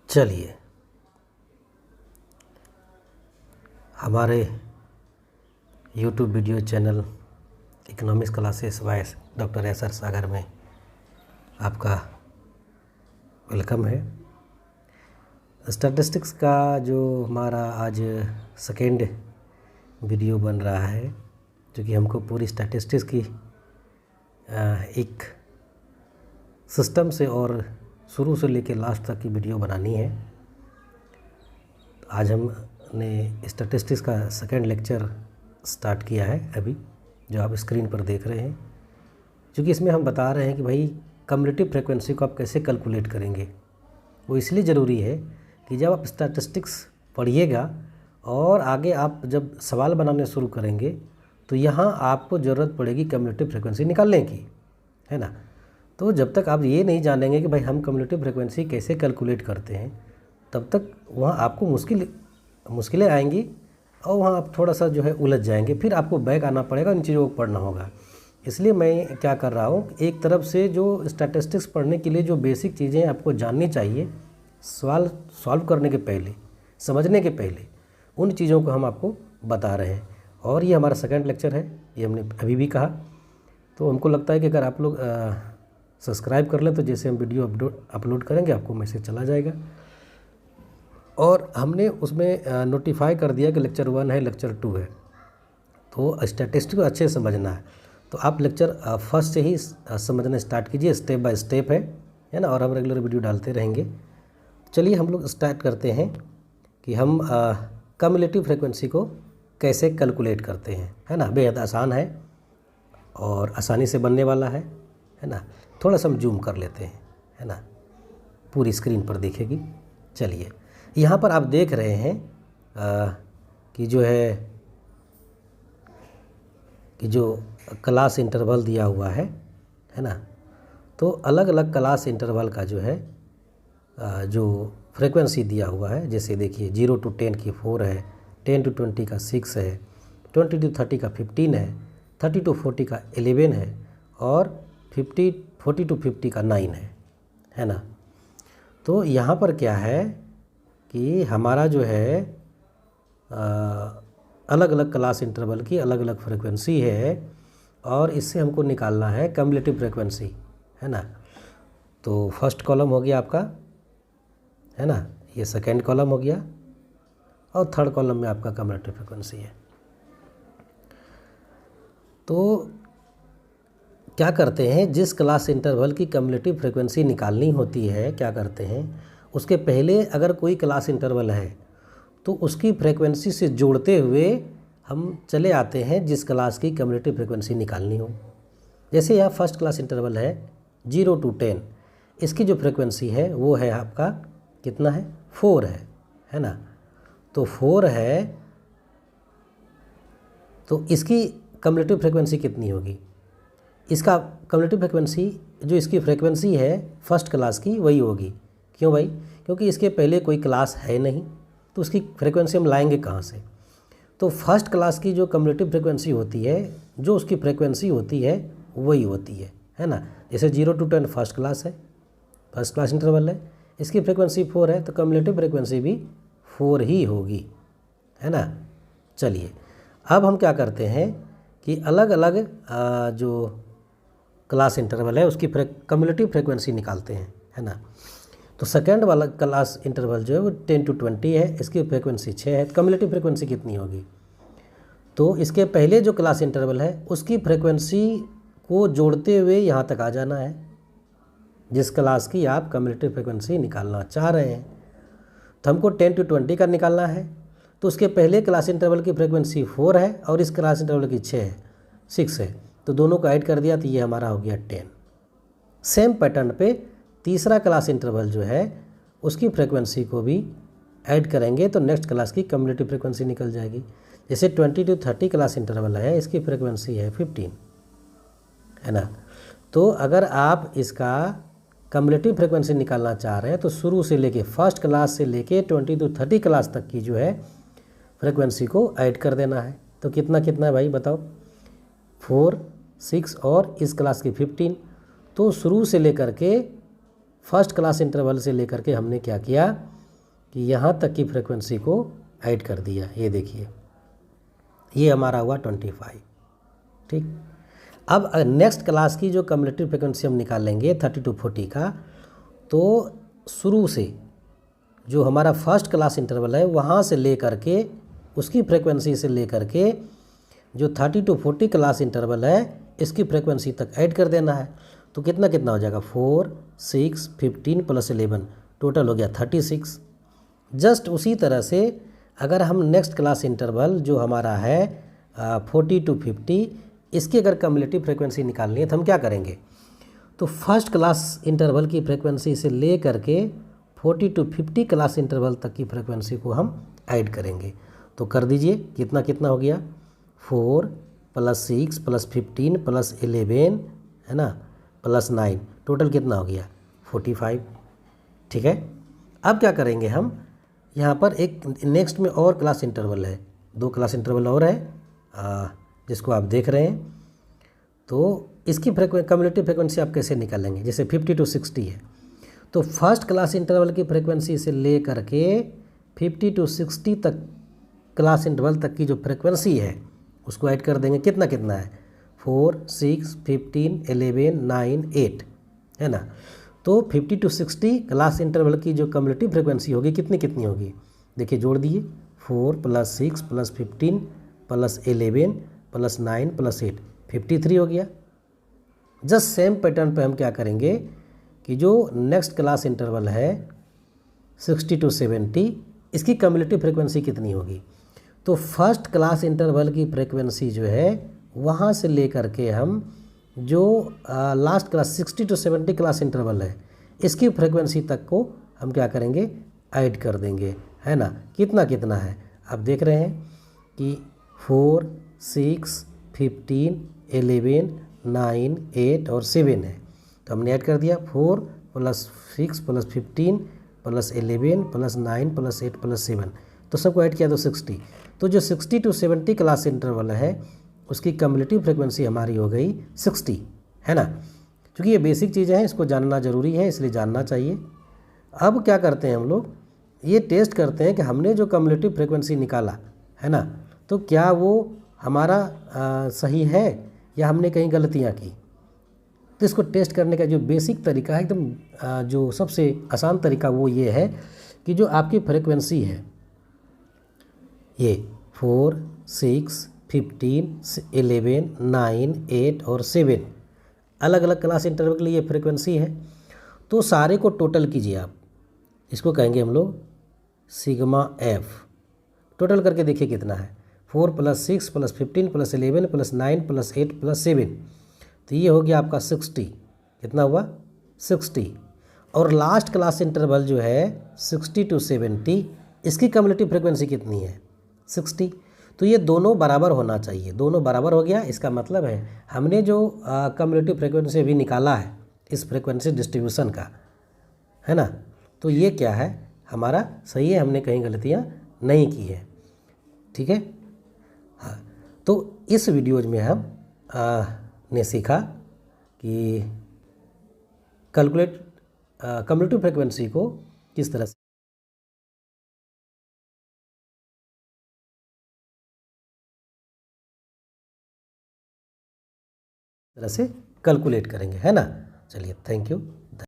चलिए, हमारे YouTube video channel economics classes by doctor SR Sagar में आपका वेलकम है। स्टैटिस्टिक्स का जो हमारा आज सेकेंड वीडियो बन रहा है, क्योंकि हमको पूरी स्टैटिस्टिक्स की एक सिस्टम से और शुरू से लेकर लास्ट तक की वीडियो बनानी है। आज हमने स्टैटिस्टिक्स का सेकेंड लेक्चर स्टार्ट किया है अभी, जो आप स्क्रीन पर देख रहे हैं। क्योंकि इसमें हम बता रहे हैं कि भाई कम्युलेटिव फ्रीक्वेंसी को आप कैसे कैलकुलेट करेंगे। वो इसलिए ज़रूरी है कि जब आप स्टैटिस्टिक्स पढ़िएगा और आगे आप जब सवाल बनाने शुरू करेंगे तो यहाँ आपको ज़रूरत पड़ेगी कम्युलेटिव फ्रीक्वेंसी निकालने की, है ना। तो जब तक आप ये नहीं जानेंगे कि भाई हम कम्युलेटिव फ्रीक्वेंसी कैसे कैलकुलेट करते हैं, तब तक वहाँ आपको मुश्किलें आएंगी और वहाँ आप थोड़ा सा जो है उलझ जाएंगे। फिर आपको बैक आना पड़ेगा, इन चीज़ों को पढ़ना होगा। इसलिए मैं क्या कर रहा हूँ, एक तरफ से जो स्टैटिस्टिक्स पढ़ने के लिए जो बेसिक चीज़ें आपको जाननी चाहिए, सवाल सॉल्व करने के पहले, समझने के पहले, उन चीज़ों को हम आपको बता रहे हैं। और ये हमारा सेकंड लेक्चर है, ये हमने अभी भी कहा। तो हमको लगता है कि अगर आप लोग सब्सक्राइब कर लें तो जैसे हम वीडियो अपलोड करेंगे आपको मैसेज चला जाएगा। और हमने उसमें नोटिफाई कर दिया कि लेक्चर 1 है, लेक्चर 2 है। तो स्टैटिस्टिक्स को अच्छे से समझना है तो आप लेक्चर फर्स्ट से ही समझना स्टार्ट कीजिए, स्टेप बाय स्टेप है ना। और हम रेगुलर वीडियो डालते रहेंगे। चलिए हम लोग स्टार्ट करते हैं कि हम कम्युलेटिव फ्रीक्वेंसी को कैसे कैलकुलेट करते हैं, है ना। बेहद आसान है और आसानी से बनने वाला है ना। थोड़ा सा हम जूम कर लेते हैं, है ना, पूरी स्क्रीन पर दिखेगी। चलिए, यहाँ पर आप देख रहे हैं कि जो क्लास इंटरवल दिया हुआ है ना। तो अलग अलग क्लास इंटरवल का जो है जो फ्रीक्वेंसी दिया हुआ है, जैसे देखिए 0 to 10 की 4 है, 10 to 20 का 6 है, 20 to 30 का 15 है, 30 to 40 का 11 है और 40 to 50 का 9 है ना। तो यहाँ पर क्या है कि हमारा जो है अलग अलग क्लास इंटरवल की अलग अलग फ्रीक्वेंसी है और इससे हमको निकालना है कम्युलेटिव फ्रीक्वेंसी, है ना। तो फर्स्ट कॉलम हो गया आपका, है ना, ये सेकेंड कॉलम हो गया और थर्ड कॉलम में आपका कम्युलेटिव फ्रीक्वेंसी है। तो क्या करते हैं, जिस क्लास इंटरवल की कम्युलेटिव फ्रीक्वेंसी निकालनी होती है, क्या करते हैं, उसके पहले अगर कोई क्लास इंटरवल है तो उसकी फ्रीक्वेंसी से जोड़ते हुए हम चले आते हैं जिस क्लास की कम्युलेटिव फ्रीक्वेंसी निकालनी हो। जैसे यहाँ फर्स्ट क्लास इंटरवल है 0 to 10, इसकी जो फ्रीक्वेंसी है वो है आपका कितना है, 4 है ना। तो 4 है तो इसकी कम्युलेटिव फ्रीक्वेंसी कितनी होगी, इसका कम्युलेटिव फ्रीक्वेंसी जो इसकी फ्रीक्वेंसी है फर्स्ट क्लास की वही होगी। क्यों भाई, क्योंकि इसके पहले कोई क्लास है नहीं, तो उसकी फ्रीक्वेंसी हम लाएंगे कहाँ से। तो फर्स्ट क्लास की जो कम्युलेटिव फ्रीक्वेंसी होती है, जो उसकी फ्रीक्वेंसी होती है वही होती है ना। जैसे 0 to 10 फर्स्ट क्लास है, फर्स्ट क्लास इंटरवल है, इसकी फ्रीक्वेंसी 4 है तो कम्युलेटिव फ्रीक्वेंसी भी 4 ही होगी, है ना। चलिए, अब हम क्या करते हैं कि अलग अलग जो क्लास इंटरवल है उसकी कम्युलेटिव फ्रीक्वेंसी निकालते हैं, है ना। तो सेकेंड वाला क्लास इंटरवल जो है वो 10 to 20 है, इसकी फ्रीक्वेंसी 6 है, कम्युलेटिव फ्रीक्वेंसी कितनी होगी। तो इसके पहले जो क्लास इंटरवल है उसकी फ्रीक्वेंसी को जोड़ते हुए यहाँ तक आ जाना है जिस क्लास की आप कम्युलेटिव फ्रीक्वेंसी निकालना चाह रहे हैं। तो हमको 10 to 20 का निकालना है, तो उसके पहले क्लास इंटरवल की फ्रीक्वेंसी 4 है और इस क्लास इंटरवल की 6 है, तो दोनों को ऐड कर दिया तो ये हमारा हो गया 10। सेम पैटर्न पे तीसरा क्लास इंटरवल जो है उसकी फ्रीक्वेंसी को भी ऐड करेंगे तो नेक्स्ट क्लास की कम्युलेटिव फ्रीक्वेंसी निकल जाएगी। जैसे 20 to 30 क्लास इंटरवल है, इसकी फ्रीक्वेंसी है 15, है ना। तो अगर आप इसका कम्युलेटिव फ्रीक्वेंसी निकालना चाह रहे हैं तो शुरू से लेके फर्स्ट क्लास से लेके 20 to 30 क्लास तक की जो है फ्रीक्वेंसी को ऐड कर देना है। तो कितना कितना है भाई बताओ, 4, 6 और इस क्लास की 15। तो शुरू से लेकर के फर्स्ट क्लास इंटरवल से लेकर के हमने क्या किया कि यहाँ तक की फ्रिक्वेंसी को ऐड कर दिया। ये देखिए, ये हमारा हुआ 25। ठीक, अब नेक्स्ट क्लास की जो कम्युलेटिव फ्रिक्वेंसी हम निकालेंगे 30 to 40 का, तो शुरू से जो हमारा फर्स्ट क्लास इंटरवल है वहाँ से ले करके, उसकी फ्रिक्वेंसी से ले करके जो 30 to 40 क्लास इंटरवल है इसकी फ्रिक्वेंसी तक ऐड कर देना है। तो कितना कितना हो जाएगा, 4, 6, 15 + 11, टोटल हो गया 36। जस्ट उसी तरह से अगर हम नेक्स्ट क्लास इंटरवल जो हमारा है 40 to 50, इसकी अगर कम्युलेटिव फ्रिक्वेंसी निकालनी है तो हम क्या करेंगे, तो फर्स्ट क्लास इंटरवल की फ्रिक्वेंसी से ले करके 40 to 50 क्लास इंटरवल तक की फ्रिक्वेंसी को हम ऐड करेंगे। तो कर दीजिए, कितना कितना हो गया, 4 + 6 + 15 + 11 है ना, +9, टोटल कितना हो गया 45। ठीक है, अब क्या करेंगे हम, यहाँ पर एक नेक्स्ट में और क्लास इंटरवल है, 2 क्लास इंटरवल और है जिसको आप देख रहे हैं। तो इसकी कम्युलेटिव फ्रिक्वेंसी आप कैसे निकालेंगे, जैसे 50 to 60 है, तो फर्स्ट क्लास इंटरवल की फ्रिक्वेंसी से ले करके 50 to 60 तक क्लास इंटरवल तक की जो फ्रिक्वेंसी है उसको ऐड कर देंगे। कितना कितना है, 4, 6, 15, 11, 9, 8 है ना। तो 50 to 60 क्लास इंटरवल की जो कम्युलेटिव फ्रिक्वेंसी होगी कितनी कितनी होगी, देखिए जोड़ दिए, 4 + 6 + 15 + 11 + 9 + 8, 53 हो गया। जस्ट सेम पैटर्न पे हम क्या करेंगे कि जो नेक्स्ट क्लास इंटरवल है 60 to 70, इसकी कम्युलेटिव फ्रिक्वेंसी कितनी होगी, तो फर्स्ट क्लास इंटरवल की फ्रिक्वेंसी जो है वहाँ से लेकर के हम जो last class 60 to 70 class interval है इसकी फ्रिक्वेंसी तक को हम क्या करेंगे, ऐड कर देंगे, है ना। कितना कितना है, आप देख रहे हैं कि 4, 6, 15, 11, 9, 8 और 7 है, तो हमने ऐड कर दिया 4 + 6 + 15 + 11 + 9 + 8 + 7, तो सबको ऐड किया तो 60। तो जो 60 to 70 क्लास इंटरवल है उसकी कम्युलेटिव फ्रिक्वेंसी हमारी हो गई 60, है ना। क्योंकि ये बेसिक चीज़ें हैं, इसको जानना ज़रूरी है, इसलिए जानना चाहिए। अब क्या करते हैं हम लोग, ये टेस्ट करते हैं कि हमने जो कम्युलेटिव फ्रिक्वेंसी निकाला है ना, तो क्या वो हमारा सही है या हमने कहीं गलतियाँ की। तो इसको टेस्ट करने का जो बेसिक तरीका है, एकदम जो सबसे आसान तरीका वो ये है कि जो आपकी फ्रिक्वेंसी है ये 4, 6, 15, 11, 9, 8 और 7 अलग अलग क्लास इंटरवल के लिए ये फ्रिक्वेंसी है। तो सारे को टोटल कीजिए आप, इसको कहेंगे हम लोग सिग्मा एफ। टोटल करके देखिए कितना है, 4 + 6 + 15 + 11 + 9 + 8 + 7, तो ये हो गया आपका 60। कितना हुआ, 60। और लास्ट क्लास इंटरवल जो है 60 to 70, इसकी कम्युलेटिव फ्रिक्वेंसी कितनी है, 60। तो ये दोनों बराबर होना चाहिए, दोनों बराबर हो गया। इसका मतलब है हमने जो कम्युलेटिव फ्रिक्वेंसी अभी निकाला है इस फ्रिक्वेंसी डिस्ट्रीब्यूशन का, है ना, तो ये क्या है हमारा सही है, हमने कहीं गलतियाँ नहीं की है। ठीक है, हाँ। तो इस वीडियोज में हम ने सीखा कि कम्युलेटिव फ्रिक्वेंसी को किस तरह से कैलकुलेट करेंगे, है ना। चलिए, थैंक यू।